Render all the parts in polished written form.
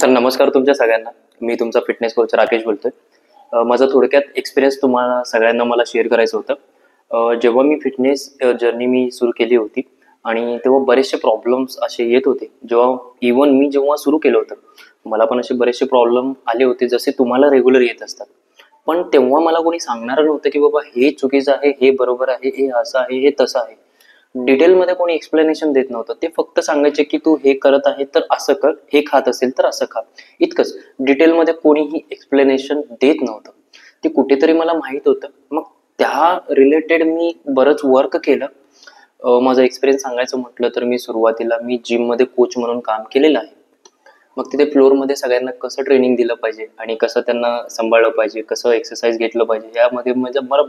तर नमस्कार तुमच्या सगळ्यांना. मी तुमचा फिटनेस कोच राकेश बोलतोय. माझा थोडक्यात एक्सपिरियन्स तुम्हाला सगळ्यांना मला शेअर करायचं होतं. जेव्हा मी फिटनेस जर्नी मी सुरू केली होती आणि तेव्हा बरेचसे प्रॉब्लेम्स असे येत होते. जेव्हा सुरू केलं होतं, मला पण असे बरेचसे प्रॉब्लेम आले होते, जसे तुम्हाला रेग्युलर येत असतात. पण तेव्हा मला कोणी सांगणार नव्हतं की बाबा हे चुकीचं आहे, हे बरोबर आहे, हे असं आहे, हे तसं आहे. डिटेलमध्ये कोणी एक्सप्लेनेशन देत नव्हतं. ते फक्त सांगायचे की तू हे करत आहे तर असं कर, हे खात असेल तर असं खा, इतकंच. डिटेलमध्ये कोणीही एक्सप्लेनेशन देत नव्हतं. ते कुठेतरी मला माहीत होतं. मग त्या रिलेटेड मी बरंच वर्क केलं. माझा एक्सपिरियन्स सांगायचं म्हटलं तर मी सुरुवातीला जिममध्ये कोच म्हणून काम केलेलं आहे. मग तिथे फ्लोअरमध्ये सगळ्यांना कसं ट्रेनिंग दिलं पाहिजे आणि कसं त्यांना सांभाळलं पाहिजे, कसं एक्सरसाइज घेतलं पाहिजे, यामध्ये म्हणजे मला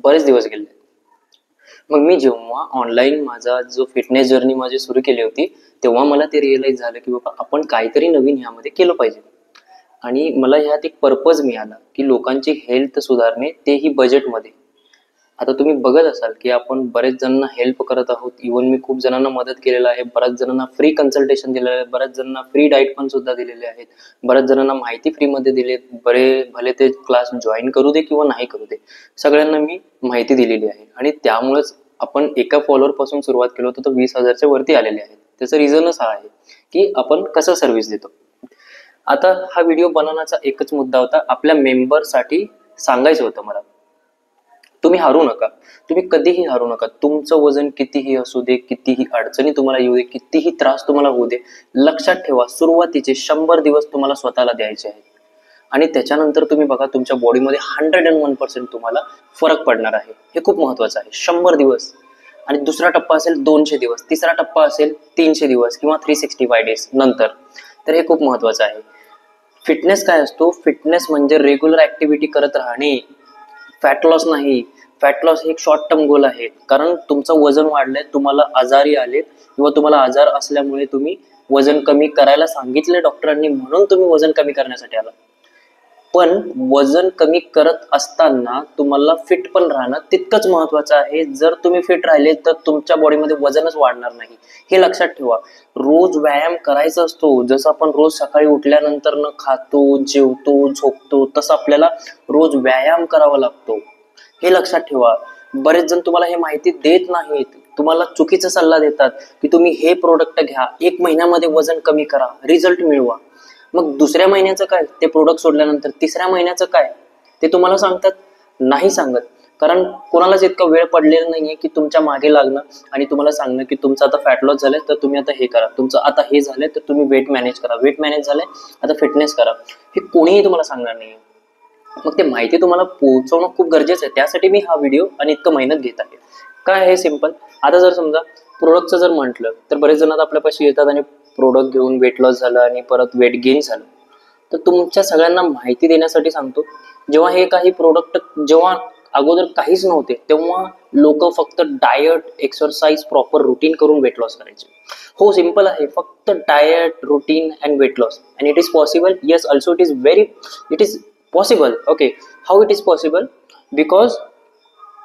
बरेच दिवस गेले. मग मी जेव्हा ऑनलाईन माझा जो फिटनेस जर्नी माझी सुरू केली होती, तेव्हा मला ते रिअलाईज झालं की बाबा आपण काहीतरी नवीन ह्यामध्ये केलं पाहिजे. आणि मला ह्यात एक पर्पज मिळाला की लोकांची हेल्थ सुधारणे, तेही बजेटमध्ये. आता तुम्ही बघत असाल की आपण बरेच जणांना हेल्प करत आहोत. इव्हन मी खूप जणांना मदत केलेलं आहे, बऱ्याच जणांना फ्री कन्सल्टेशन दिलेलं आहे, बऱ्याच जणांना फ्री डाईट पण सुद्धा दिलेले आहेत, बऱ्याच जणांना माहिती फ्रीमध्ये दिली. भले ते क्लास जॉईन करू दे किंवा नाही करू दे, सगळ्यांना मी माहिती दिलेली आहे. आणि त्यामुळेच आपण एका फॉलोअर पासून सुरुवात केलं होतं, तर 20,000च्या वरती आलेले आहेत. त्याचं रिझनच हा आहे की आपण कसं सर्व्हिस देतो. आता हा व्हिडिओ बनवण्याचा एकच मुद्दा होता, आपल्या मेंबरसाठी सांगायचं होतं मला. तुम्ही हारू नका, तुम्ही कधीही हारू नका. तुमचं वजन कितीही असू दे, कितीही अडचणी तुम्हाला येऊ दे, कितीही त्रास तुम्हाला होऊ दे, लक्षात ठेवा सुरुवातीचे 100 दिवस तुम्हाला स्वतःला द्यायचे आहेत. आणि त्याच्यानंतर तुम्ही बघा तुमच्या बॉडीमध्ये 101% तुम्हाला फरक पडणार आहे. हे खूप महत्वाचं आहे. 100 दिवस. आणि दुसरा टप्पा असेल 200 दिवस, तिसरा टप्पा असेल 300 दिवस किंवा 365 डेज नंतर. तर हे खूप महत्वाचं आहे. फिटनेस काय असतो? फिटनेस म्हणजे रेग्युलर ऍक्टिव्हिटी करत राहणे, फॅट लॉस नाही. फॅट लॉस हे एक शॉर्ट टर्म गोल आहे. कारण तुमचं वजन वाढलंय, तुम्हाला आजारी आलेत किंवा तुम्हाला आजार असल्यामुळे तुम्ही वजन कमी करायला सांगितले डॉक्टरांनी, म्हणून तुम्ही वजन कमी करण्यासाठी आला. पण वजन कमी करत असताना तुम्हाला फिट पण राहणं तितकंच महत्वाचं आहे. जर तुम्ही फिट राहिले तर तुमच्या बॉडीमध्ये वजनच वाढणार नाही, हे लक्षात ठेवा. रोज व्यायाम करायचा असतो. जसं आपण रोज सकाळी उठल्यानंतर न खातो, जेवतो, झोपतो, तसं आपल्याला रोज व्यायाम करावा लागतो, हे लक्षात ठेवा. बरेच जण तुम्हाला हे माहिती देत नाहीत, तुम्हाला चुकीचा सल्ला देतात की तुम्ही हे प्रोडक्ट घ्या, 1 महिन्यामध्ये वजन कमी करा, रिझल्ट मिळवा. मग दुसऱ्या महिन्याचं काय? ते प्रोडक्ट सोडल्यानंतर तिसऱ्या महिन्याचं काय? ते तुम्हाला सांगतात? नाही सांगत. कारण कोणालाच इतका वेळ पडलेला नाहीये की तुमच्या मागे लागणं आणि तुम्हाला सांगणं की तुमचं आता फॅट लॉस झालंय तर तुम्ही आता हे करा, तुमचं आता हे झालंय तर तुम्ही वेट मॅनेज करा, वेट मॅनेज झालंय आता फिटनेस करा. हे कोणीही तुम्हाला सांगणार नाही. मग ते माहिती तुम्हाला पोहोचवणं खूप गरजेचं आहे. त्यासाठी मी हा व्हिडिओ आणि इतकं मेहनत घेत आहे. काय आहे? सिंपल. आता जर समजा प्रोडक्टचं जर म्हटलं तर बरेच जण आपल्यापाशी येतात आणि प्रोडक्ट घेऊन वेट लॉस झालं आणि परत वेट गेन झालं. तर तुमच्या सगळ्यांना माहिती देण्यासाठी सांगतो, जेव्हा हे काही प्रोडक्ट जेव्हा अगोदर काहीच नव्हते तेव्हा लोक फक्त डायट, एक्सरसाइज, प्रॉपर रुटीन करून वेट लॉस करायचे. हो, सिंपल आहे. फक्त diet, routine and weight loss. And it is possible. Yes, also it is possible. Okay, how it is possible? Because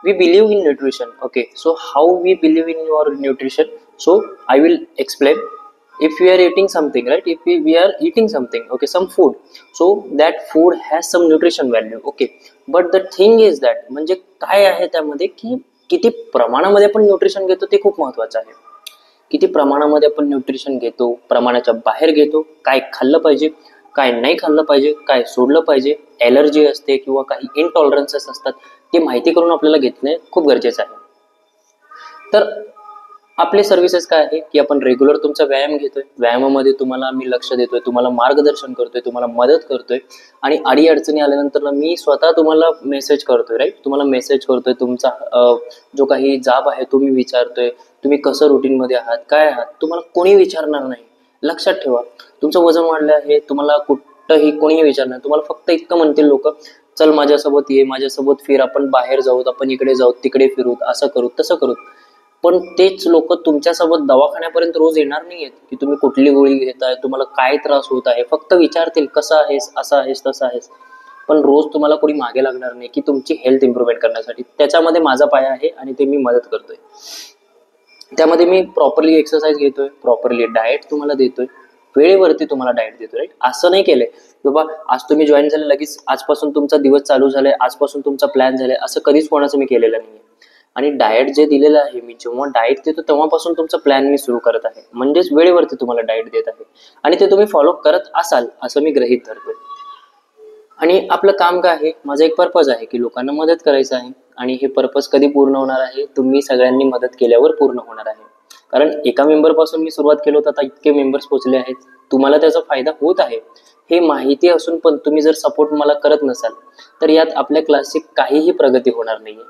we believe in nutrition. Okay, so how we believe in your nutrition? So I will explain. If we are eating something, right? If we are eating something, okay, some food, so that food has some nutrition value. Okay, but the thing is that म्हणजे काय आहे त्यामध्ये की किती प्रमाणामध्ये आपण nutrition घेतो ते खूप महत्वाचं आहे. किती प्रमाणामध्ये आपण न्यूट्रिशन घेतो, प्रमाणाच्या बाहेर घेतो, काय खाल्लं पाहिजे, काय नाही खाल्लं पाहिजे, काय सोडलं पाहिजे, ॲलर्जी असते किंवा काही इनटॉलरन्सेस असतात, ते माहिती करून आपल्याला घेतणे खूप गरजेचं आहे. तर आपले सर्व्हिसेस काय आहे की आपण रेग्युलर तुमचा व्यायाम घेतोय, व्यायामामध्ये तुम्हाला मी लक्ष देतोय, तुम्हाला मार्गदर्शन करतोय, तुम्हाला मदत करतोय. आणि अडचणी आल्यानंतर मी स्वतः तुम्हाला मेसेज करतोय, राईट? तुम्हाला मेसेज करतोय, तुमचा जो काही जाब आहे तो मी विचारतोय, तुम्ही कसं रुटीनमध्ये आहात, काय आहात, तुम्हाला कोणी विचारणार नाही. लक्षात ठेवा, तुमचं वजन वाढलं आहे, तुम्हाला कुठंही कोणीही विचारणार. तुम्हाला फक्त इतकं म्हणतील लोक, चल माझ्यासोबत ये, माझ्यासोबत फिर, आपण बाहेर जाऊत, आपण इकडे जाऊ, तिकडे फिरू, असं करू, तसं करू. पण तेच लोक तुमच्यासोबत दवाखान्यापर्यंत रोज येणार नाहीयेत की तुम्ही कुठली गोळी घेताय, तुम्हाला काय त्रास होत आहे. फक्त विचारतील, कसं आहेस, असं आहेस, तसं आहेस. पण रोज तुम्हाला कोणी मागे लागणार नाही की तुमची हेल्थ इम्प्रूव्हमेंट करण्यासाठी. त्याच्यामध्ये माझा पाया आहे आणि ते मी मदत करतोय. त्यामध्ये मी प्रॉपरली एक्सरसाइज घेतोय, प्रॉपरली डाएट तुम्हाला देतोय, वेळेवरती तुम्हाला डाएट देतो, राईट? असं नाही केलंय की बाबा आज तुम्ही जॉईन झाले लगेच आजपासून तुमचा दिवस चालू झालाय, आजपासून तुमचा प्लॅन झालाय, असं कधीच कोणाचं मी केलेलं नाहीये. आणि डाएट जे दिलेलं आहे मी, जेव्हा डाएट देतो तेव्हापासून तुमचा प्लॅन मी सुरू करत आहे, म्हणजेच वेळेवरती तुम्हाला डाएट देत आहे आणि ते तुम्ही फॉलो करत असाल असं मी गृहीत धरतोय. आणि आपलं काम काय आहे, माझा एक पर्पज आहे की लोकांना मदत करायचं आहे. आणि हे पर्पज कधी पूर्ण होणार आहे, तुम्ही सगळ्यांनी मदत केल्यावर पूर्ण होणार आहे. कारण एका मेंबर पासून मी सुरुवात केलं होतं, आता इतके मेंबर्स पोहोचले आहेत, तुम्हाला त्याचा फायदा होत आहे हे माहिती असून पण तुम्ही जर सपोर्ट मला करत नसाल तर यात आपल्या क्लासची काहीही प्रगती होणार नाहीये.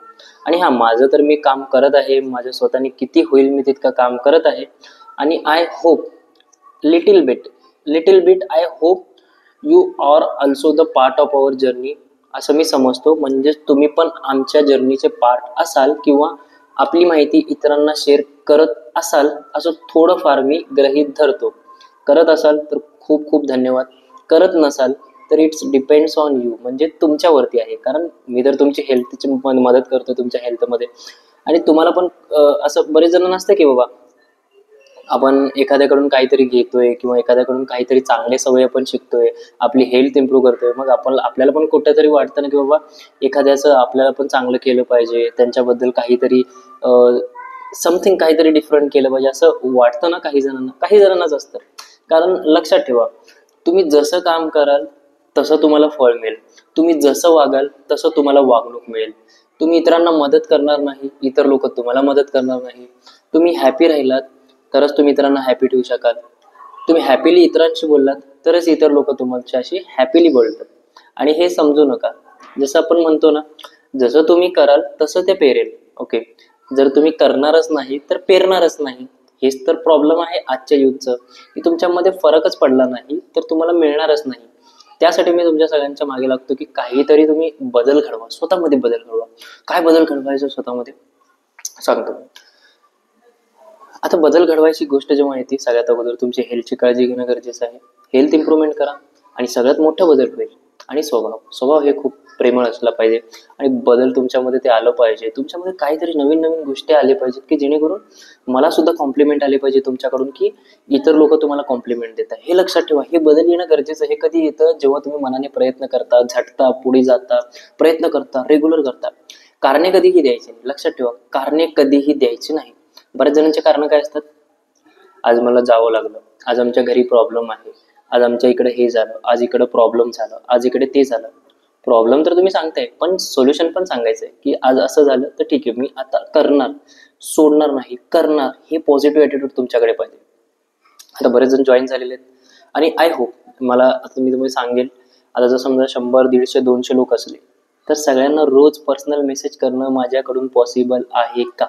आणि हा, माझं तर मी काम करत आहे, माझ्या स्वतःने किती होईल मी तितकं काम करत आहे. आणि I hope little bit I hope you are also the part of our journey, असं मी समजतो. म्हणजेच तुम्ही पण आमच्या जर्नीचे पार्ट असाल किंवा आपली माहिती इतरांना शेअर करत असाल असं थोडंफार मी गृहीत धरतो. करत असाल तर खूप खूप धन्यवाद, करत नसाल तर इट्स डिपेंड्स ऑन यू, म्हणजे तुमच्यावरती आहे. कारण मी तर तुमची हेल्थची मदत करतो तुमच्या हेल्थमध्ये. आणि तुम्हाला पण असं बरेच जण नसतं की बाबा आपण एखाद्याकडून काहीतरी घेतोय किंवा एखाद्याकडून काहीतरी चांगले सवय आपण शिकतोय, आपली हेल्थ इम्प्रूव्ह करतोय, मग आपल्याला पण कुठेतरी वाटतं ना की बाबा एखाद्याचं आपल्याला पण चांगलं केलं पाहिजे, त्यांच्याबद्दल काहीतरी समथिंग काहीतरी डिफरंट केलं पाहिजे असं वाटतं ना काही जणांनाच असतं. कारण लक्षात ठेवा, तुम्ही जसं काम कराल तसं तुम्हाला फळ मिळेल, तुम्ही जसं वागाल तसं तुम्हाला वागणूक मिळेल. तुम्ही इतरांना मदत करणार नाही, इतर लोक तुम्हाला मदत करणार नाही. तुम्ही हॅपी राहिलात तरच तुम्ही इतरांना हॅपी ठेवू शकाल. तुम्ही हॅपीली इतरांशी बोललात तरच इतर लोक तुमच्याशी हॅपीली बोलतात. आणि हे समजू नका, जसं आपण म्हणतो ना, जसं तुम्ही कराल तसं ते पेरेल. ओके, जर तुम्ही करणारच नाही तर पेरणारच नाही. हेच तर प्रॉब्लेम आहे आजच्या युथचं, की तुमच्यामध्ये फरकच पडला नाही तर तुम्हाला मिळणारच नाही. त्यासाठी मी तुमच्या सगळ्यांच्या मागे लागतो की काहीतरी तुम्ही बदल घडवा, स्वतःमध्ये बदल घडवा. काय बदल घडवायचं स्वतःमध्ये सांगतो. आता बदल घडवायची गोष्ट जेव्हा येते, सगळ्यात अगोदर तुमची हेल्थची काळजी घेणं गरजेचं आहे. हेल्थ इम्प्रूव्हमेंट करा आणि सगळ्यात मोठा बदल होईल. आणि स्वभाव हे खूप प्रेमळ असला पाहिजे आणि बदल तुमच्यामध्ये ते आलं पाहिजे. तुमच्यामध्ये काहीतरी नवीन नवीन गोष्टी आल्या पाहिजेत की जेणेकरून मला सुद्धा कॉम्प्लिमेंट आले पाहिजे तुमच्याकडून, की इतर लोक तुम्हाला कॉम्प्लिमेंट देतात. हे लक्षात ठेवा, हे बदल येणं गरजेचं. हे कधी येतं, जेव्हा तुम्ही मनाने प्रयत्न करता, झटता, पुढे जाता, प्रयत्न करता, रेग्युलर करता. कारणे कधीही द्यायची नाही, लक्षात ठेवा, कारणे कधीही द्यायची नाही. बऱ्याच जणांचे कारण काय असतात, आज मला जावं लागलं, आज आमच्या घरी प्रॉब्लेम आहे, आज आमच्या इकडे हे झालं, आज इकडे प्रॉब्लेम झालं, आज इकडे ते झालं. प्रॉब्लेम तर तुम्ही सांगताय पण सोल्युशन पण सांगायचंय की आज असं झालं तर ठीक आहे, मी आता करणार, सोडणार नाही, करणार. हे पॉझिटिव्ह ॲटिट्यूड तुमच्याकडे पाहिजे. आता बरेच जण जॉईन झालेले आहेत आणि आय होप, मला आता मी तुम्हाला सांगेल, आता जर समजा 100, 150, 200 लोक असले तर सगळ्यांना रोज पर्सनल मेसेज करणं माझ्याकडून पॉसिबल आहे का?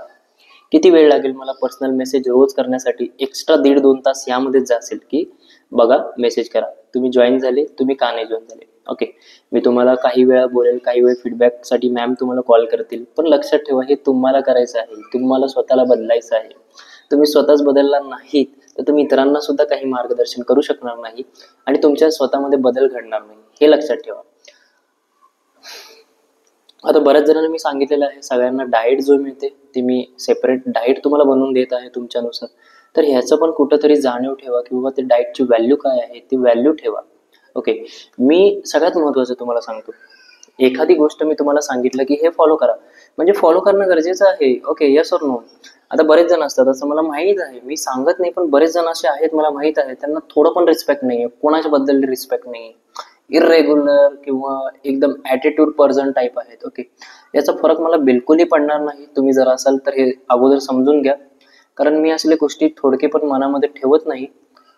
किती वेळ लागेल मला पर्सनल मेसेज रोज करण्यासाठी? एक्स्ट्रा 1.5-2 तास यामध्येच जातील की बघा मेसेज करा, तुम्ही जॉईन झाले, तुम्ही का नाही जॉईन झाले. ओके, मी तुम्हाला काही वेळा बोलेल, काही वेळ फीडबॅकसाठी मॅम तुम्हाला कॉल करतील. पण लक्षात ठेवा, हे तुम्हाला करायचं आहे, तुम्हाला स्वतःला बदलायचं आहे. तुम्ही स्वतःच बदलला नाहीत तर तुम्ही इतरांना सुद्धा काही मार्गदर्शन करू शकणार नाही आणि तुमच्या स्वतःमध्ये बदल घडणार नाही. हे लक्षात ठेवा. आता बऱ्याच जणांना मी सांगितलेलं आहे, सगळ्यांना डाएट जो मिळते ते मी सेपरेट डाएट तुम्हाला बनवून देत आहे तुमच्यानुसार. तर ह्याचं पण कुठंतरी जाणीव ठेवा की बाबा ते डाएटची व्हॅल्यू काय आहे, ती व्हॅल्यू ठेवा. ओके, मी सगळ्यात महत्त्वाचं तुम्हाला सांगतो, एखादी गोष्ट मी तुम्हाला सांगितलं की हे फॉलो करा, म्हणजे फॉलो करणं गरजेचं आहे. Okay, yes or no? आता बरेच जण असतात, असं मला माहीत आहे, मी सांगत नाही पण बरेच जण असे आहेत मला माहीत आहे, त्यांना थोडं पण रिस्पेक्ट नाहीये, कोणाच्या बद्दल रिस्पेक्ट नाहीये, इरेग्युलर किंवा एकदम ॲटिट्यूड पर्सन टाईप आहेत. ओके, याचा फरक मला बिलकुलही पडणार नाही. तुम्ही जर असाल तर हे अगोदर समजून घ्या, कारण मी असले गोष्टी थोडके पण मनामध्ये ठेवत नाही.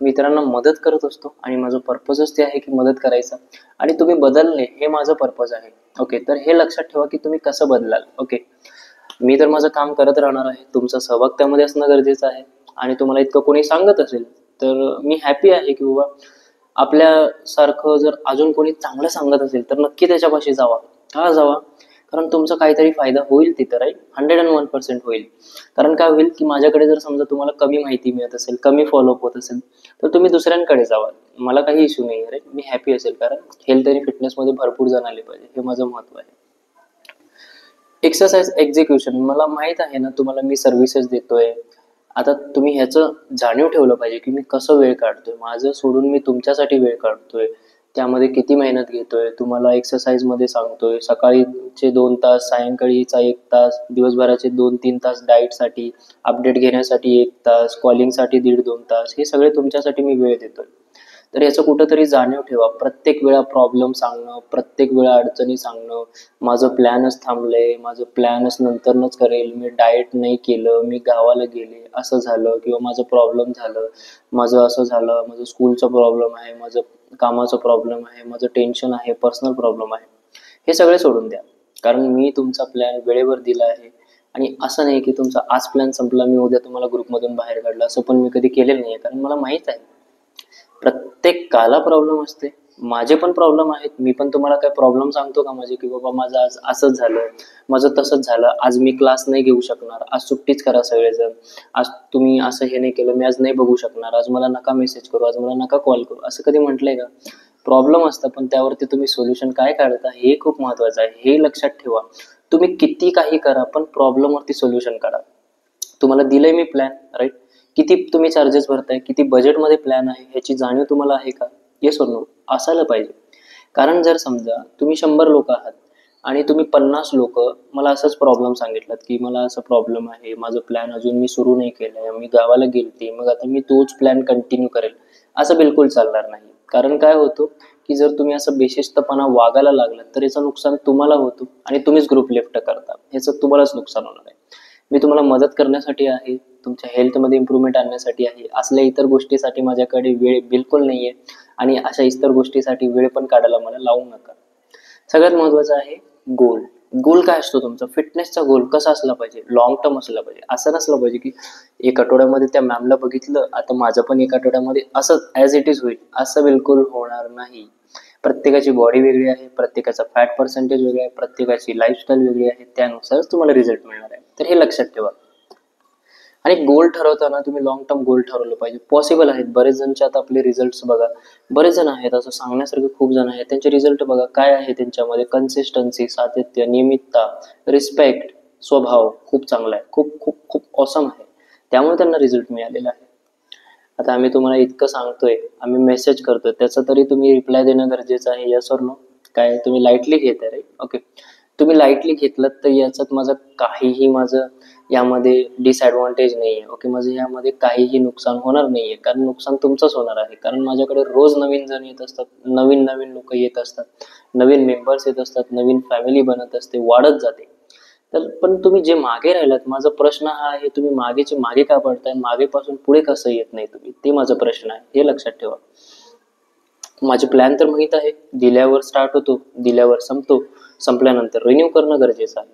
मी इतरांना मदत करत असतो आणि माझं पर्पजच ते आहे की मदत करायचा आणि तुम्ही बदलणे हे माझं पर्पज आहे. ओके, तर हे लक्षात ठेवा की तुम्ही कसं बदलाल. ओके, मी तर माझं काम करत राहणार आहे, तुमचा सहभाग त्यामध्ये असणं गरजेचं आहे. आणि तुम्हाला इतकं कोणी सांगत असेल तर मी हॅपी आहे की बाबा आपल्यासारखं जर अजून कोणी चांगलं सांगत असेल तर नक्की त्याच्यापाशी जावा. का जावा? कारण तुमचा काहीतरी फायदा होईल तिथं, राईट? 101% होईल. कारण काय होईल की माझ्याकडे जर समजा तुम्हाला कमी माहिती मिळत असेल, कमी फॉलोअप होत असेल तर तुम्ही दुसऱ्यांकडे जावा. मला काही इश्यू नाही आहे, राईट? मी हॅपी असेल, कारण हेल्थ आणि फिटनेसमध्ये भरपूर जण आले पाहिजे, हे माझं महत्व आहे. एक्सरसाइज एक्झिक्युशन, मला माहित आहे ना तुम्हाला मी सर्व्हिसेस देतोय आता तुम्ही ह्याचं जाणीव ठेवलं पाहिजे की मी कसं वेळ काढतोय, माझं सोडून मी तुमच्यासाठी वेळ काढतोय, त्यामध्ये किती मेहनत घेतोय, तुम्हाला एक्सरसाइजमध्ये सांगतोय, सकाळीचे 2 तास, सायंकाळीचा 1 तास, दिवसभराचे 2-3 तास डाएटसाठी, अपडेट घेण्यासाठी 1 तास, कॉलिंगसाठी 1.5-2 तास, हे सगळे तुमच्यासाठी मी वेळ देतोय. तर याचं कुठंतरी जाणीव ठेवा. प्रत्येक वेळा प्रॉब्लेम सांगणं, प्रत्येक वेळा अडचणी सांगणं, माझं प्लॅनच थांबलंय, माझं प्लॅनच नंतरनच करेल, मी डाएट नाही केलं, मी गावाला गेले, असं झालं, किंवा माझं प्रॉब्लेम झालं, माझं असं झालं, माझं स्कूलचा प्रॉब्लेम आहे, माझं कामाचा प्रॉब्लेम आहे, माझं टेन्शन आहे, पर्सनल प्रॉब्लेम आहे. हे सगळे सोडून द्या. कारण मी तुमचा प्लॅन वेळेवर दिला आहे. आणि असं नाही की तुमचा आज प्लॅन संपला, मी उद्या तुम्हाला ग्रुपमधून बाहेर काढलं, असं पण मी कधी केलेलं नाही. कारण मला माहीत आहे प्रत्येकाला प्रॉब्लेम असते. माझे पण प्रॉब्लेम आहेत. मी पण तुम्हाला काय प्रॉब्लेम सांगतो का माझे, की बाबा माझं आज असंच झालं, माझं तसंच झालं, आज मी क्लास नाही घेऊ शकणार, आज सुट्टीच करा सगळेजण, आज तुम्ही असं हे नाही केलं, मी आज नाही बघू शकणार, आज मला नका मेसेज करू, आज मला नका कॉल करू, असं कधी म्हटलंय का? प्रॉब्लेम असतं, पण त्यावरती तुम्ही सोल्युशन काय काढता हे खूप महत्वाचं आहे. हे लक्षात ठेवा. तुम्ही किती काही करा, पण प्रॉब्लेमवरती सोल्युशन काढा. तुम्हाला दिलंय मी प्लॅन, राईट? किती तुम्ही चार्जेस भरताय, किती बजेटमध्ये प्लॅन आहे, ह्याची जाणीव तुम्हाला आहे का? येस और नो? असायला पाहिजे. कारण जर समजा तुम्ही 100 लोक आहात आणि तुम्ही 50 लोक मला असंच प्रॉब्लेम सांगितलात की मला असं प्रॉब्लेम आहे, माझं प्लॅन अजून मी सुरू नाही केलंय, मी गावाला गेलते, मग आता मी तोच प्लॅन कंटिन्यू करेल, असं बिलकुल चालणार नाही. कारण काय होतं की जर तुम्ही असं बेशिस्तपणा वागायला लागलात तर याचं नुकसान तुम्हाला होतं आणि तुम्हीच ग्रुप लेफ्ट करता, ह्याचं तुम्हालाच नुकसान होणार आहे. मी तुम्हाला मदत करण्यासाठी आहे, तुमच्या हेल्थमध्ये इम्प्रूव्हमेंट आणण्यासाठी आहे. असल्या इतर गोष्टीसाठी माझ्याकडे वेळ बिलकुल नाहीये आणि अशा इतर गोष्टीसाठी वेळ पण काढायला मला लावू नका. सगळ्यात महत्त्वाचं आहे गोल. गोल काय असतो तुमचा? फिटनेसचा गोल कसा असला पाहिजे? लॉंग टर्म असला पाहिजे. असं नसलं पाहिजे की 1 आठवड्यामध्ये त्या मॅमला बघितलं, आता माझं पण 1 आठवड्यामध्ये असं ॲज इट इज होईल, असं बिलकुल होणार नाही. प्रत्येकाची बॉडी वेगळी आहे, प्रत्येकाचा फॅट पर्सेंटेज वेगळा आहे, प्रत्येकाची लाईफस्टाईल वेगळी आहे, त्यानुसारच तुम्हाला रिझल्ट मिळणार आहे. तर हे लक्षात ठेवा. आणि गोल ठरवताना तुम्ही लॉंग टर्म गोल ठरवलं पाहिजे. पॉसिबल आहेत. बरेच जणचे आता आपले रिझल्ट्स बघा, बरेच जण आहेत असं सांगण्यासारखे, खूप जण आहेत, त्यांचे रिझल्ट बघा काय आहे त्यांच्यामध्ये. कन्सिस्टन्सी, सातत्य, नियमितता, रिस्पेक्ट, स्वभाव खूप चांगला आहे, खूप खूप खूप ऑसम आहे, त्यामुळे त्यांना रिझल्ट मिळालेला आहे. आता आम्ही तुम्हाला इतकं सांगतोय, आम्ही मेसेज करतोय, त्याचा तरी तुम्ही रिप्लाय देणं गरजेचं आहे. यस और नो? काय तुम्ही लाईटली घेताय, राईट? ओके. तुम्ही लाईटली घेतलं तर याच्यात माझं काहीही, माझं यामध्ये डिसएडव्हान्टेज नाही आहे. ओके, माझं यामध्ये काहीही नुकसान होणार नाही आहे. कारण नुकसान तुमचंच होणार आहे. कारण माझ्याकडे रोज नवीन जण येत असतात, नवीन नवीन लोक येत असतात, नवीन मेंबर्स येत असतात, नवीन फॅमिली बनत असते, वाढत जाते. तर पण तुम्ही जे मागे राहिलात, माझा प्रश्न हा आहे, तुम्ही मागेचे मागे का पडताय? मागेपासून पुढे कसं येत नाही तुम्ही? ते माझा प्रश्न आहे. हे लक्षात ठेवा. माझे प्लॅन तर माहीत आहे. दिल्यावर स्टार्ट होतो, दिल्यावर संपतो, संपल्यानंतर रिन्यू करणं गरजेचं आहे.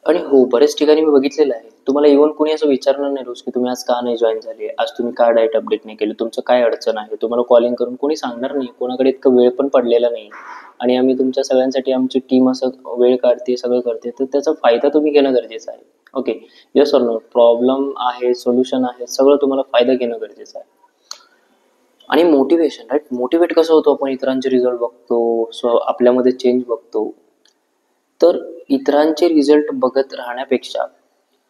आणि हो, बऱ्याच ठिकाणी मी बघितलेलं आहे. तुम्हाला इव्हन कोणी असं विचारणार नाही रोज की तुम्ही आज का नाही जॉईन झाले, आज तुम्ही का डाएट अपडेट नाही केलं, तुमचं काय अडचण आहे. तुम्हाला कॉलिंग करून कोणी सांगणार नाही. कोणाकडे इतकं वेळ पण पडलेला नाही. आणि आम्ही तुमच्या सगळ्यांसाठी, आमची टीम असं वेळ काढते, सगळं करते, तर त्याचा फायदा तुम्ही घेणं गरजेचं आहे. ओके, येस और नो? प्रॉब्लेम आहे, सोल्युशन आहे, सगळं तुम्हाला फायदा घेणं गरजेचं आहे. आणि मोटिवेशन, राईट? मोटिवेट कसं होतो आपण? इतरांचे रिझल्ट बघतो, आपल्यामध्ये चेंज बघतो. तर इतरांचे रिझल्ट बघत राहण्यापेक्षा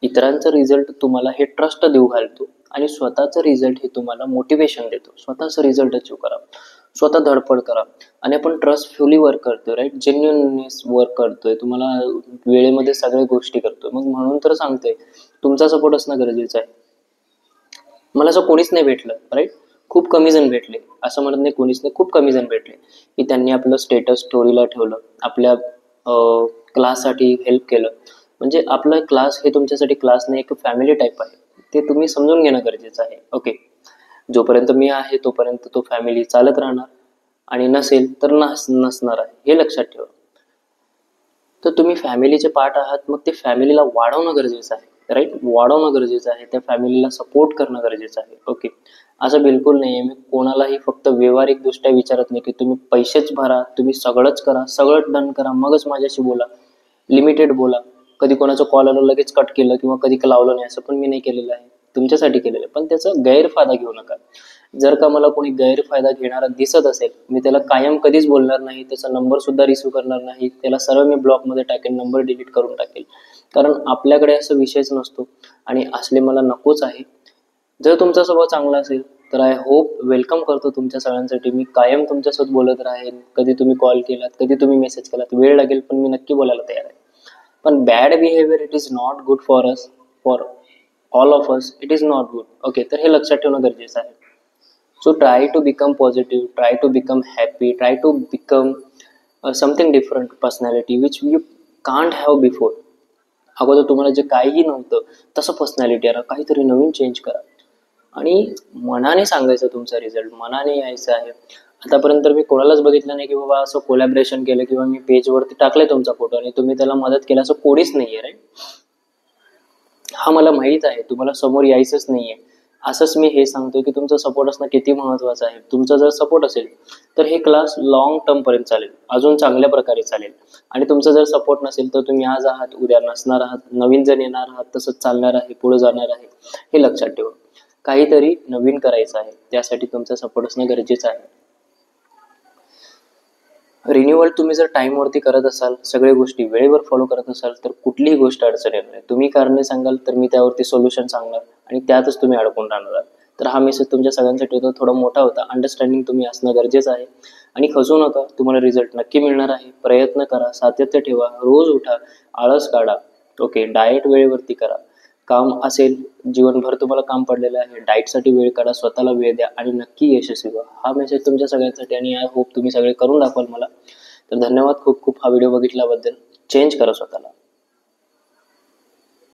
इतरांचा रिझल्ट तुम्हाला हे ट्रस्ट देऊ घालतो आणि स्वतःचा रिझल्ट हे तुम्हाला मोटिवेशन देतो. स्वतःचा रिझल्ट अचीव करा, स्वतः धडपड करा. आणि आपण ट्रस्टफुली वर्क करतोय, राईट? जेन्युइननेस वर्क करतोय, तुम्हाला वेळेमध्ये सगळ्या गोष्टी करतोय. मग म्हणून तर सांगतोय, तुमचा सपोर्ट असणं गरजेचं आहे. मला असं कोणीच नाही भेटलं, राईट? खूप कमी जण भेटले, असं म्हणत नाही कोणीच नाही, खूप कमी जण भेटले की त्यांनी आपलं स्टेटस स्टोरीला ठेवलं, आपल्या क्लाससाठी हेल्प केलं. म्हणजे आपला क्लास हे तुमच्यासाठी क्लास नाही, एक फॅमिली टाईप आहे. ते तुम्ही समजून घेणं गरजेचं आहे. ओके, जोपर्यंत मी आहे तोपर्यंत तो फॅमिली चालत राहणार आणि नसेल तर नसणार आहे, हे लक्षात ठेवा. तर तुम्ही फॅमिलीचे पार्ट आहात, मग ते फॅमिलीला वाढवणं गरजेचं आहे, राईट? वाढवणं गरजेचं आहे, त्या फॅमिलीला सपोर्ट करणं गरजेचं आहे. ओके, असं बिलकुल नाही आहे. मी कोणालाही फक्त व्यावहारिक दृष्ट्या विचारत नाही की तुम्ही पैसेच भरा, तुम्ही सगळंच करा, सगळं डन करा, मगच माझ्याशी बोला. लिमिटेड बोला. कधी कोणाचं कॉल आलं लगेच कट केलं किंवा कधी लावलं नाही, असं पण मी नाही केलेलं आहे. तुमच्यासाठी केलेलं आहे, पण त्याचा गैरफायदा घेऊ नका. जर का मला कोणी गैरफायदा घेणारा दिसत असेल, मी त्याला कायम कधीच बोलणार नाही, त्याचा नंबर सुद्धा रिसीव्ह करणार नाही, त्याला सरळ मी ब्लॉकमध्ये टाकेन, नंबर डिलीट करून टाकेल. कारण आपल्याकडे असं विषयच नसतो आणि असले मला नकोच आहे. जर तुमचा स्वभाव चांगला असेल तर आय होप वेलकम करतो तुमच्या सगळ्यांसाठी. मी कायम तुमच्यासोबत बोलत राहीन. कधी तुम्ही कॉल केलात, कधी तुम्ही मेसेज केलात, वेळ लागेल पण मी नक्की बोलायला तयार आहे. पण bad behaviour it is not good for us, for all of us it is not good. Okay, तर हे लक्षात ठेवणं गरजेचं आहे. So try to become positive, try to become happy, try to become something different personality which you can't have before. अगोदर तुम्हाला जे काहीही नव्हतं तसं पर्सनॅलिटी आहे, काहीतरी नवीन चेंज करा आणि मनाने सांगायचं तुमचा रिझल्ट, मनाने यायचं आहे. आतापर्यंत मी कोणालाच बघितलं नाही की बाबा असं कोलॅबरेशन केलं किंवा मी पेजवरती टाकले तुमचा फोटो आणि तुम्ही त्याला मदत केला, असं कोणीच नाहीये राईट. हा मला माहीत आहे, तुम्हाला समोर यायचंच नाहीये. असंच मी हे सांगतोय की तुमचा सपोर्ट असणं किती महत्वाचं आहे. तुमचा जर सपोर्ट असेल तर हे क्लास लॉंग टर्म पर्यंत चालेल, अजून चांगल्या प्रकारे चालेल. आणि तुमचा जर सपोर्ट नसेल तर तुम्ही आज आहात, उद्या नसणार आहात, नवीन जण येणार आहात, तसंच चालणार आहे, पुढे जाणार आहे. हे लक्षात ठेवा. काहीतरी नवीन करायचं आहे, त्यासाठी तुमचा सपोर्ट असणं गरजेचं आहे. रिन्युअल तुम्ही जर टाईमवरती करत असाल, सगळ्या गोष्टी वेळेवर फॉलो करत असाल तर कुठलीही गोष्ट अडचण येणार नाही. तुम्ही कारणे सांगाल तर मी त्यावरती सोल्युशन सांगणार आणि त्यातच तुम्ही अडकून राहणार आहात. तर हा मेसेज तुमच्या सगळ्यांसाठी होता, थोडा मोठा होता. अंडरस्टँडिंग तुम्ही असणं गरजेचं आहे आणि खचू नका, तुम्हाला रिझल्ट नक्की मिळणार आहे. प्रयत्न करा, सातत्य ठेवा, रोज उठा, आळस काढा. ओके, डाएट वेळेवरती करा. काम असेल, जीवनभर तुम्हाला काम पडलेलं आहे, डाएटसाठी वेळ काढा, स्वतःला वेळ द्या आणि नक्की यशस्वी व्हा. हा मेसेज तुमच्या सगळ्यांसाठी आणि आय होप तुम्ही सगळे करून दाखवाल मला. तर धन्यवाद खूप खूप हा व्हिडिओ बघितल्याबद्दल. चेंज करा स्वतःला.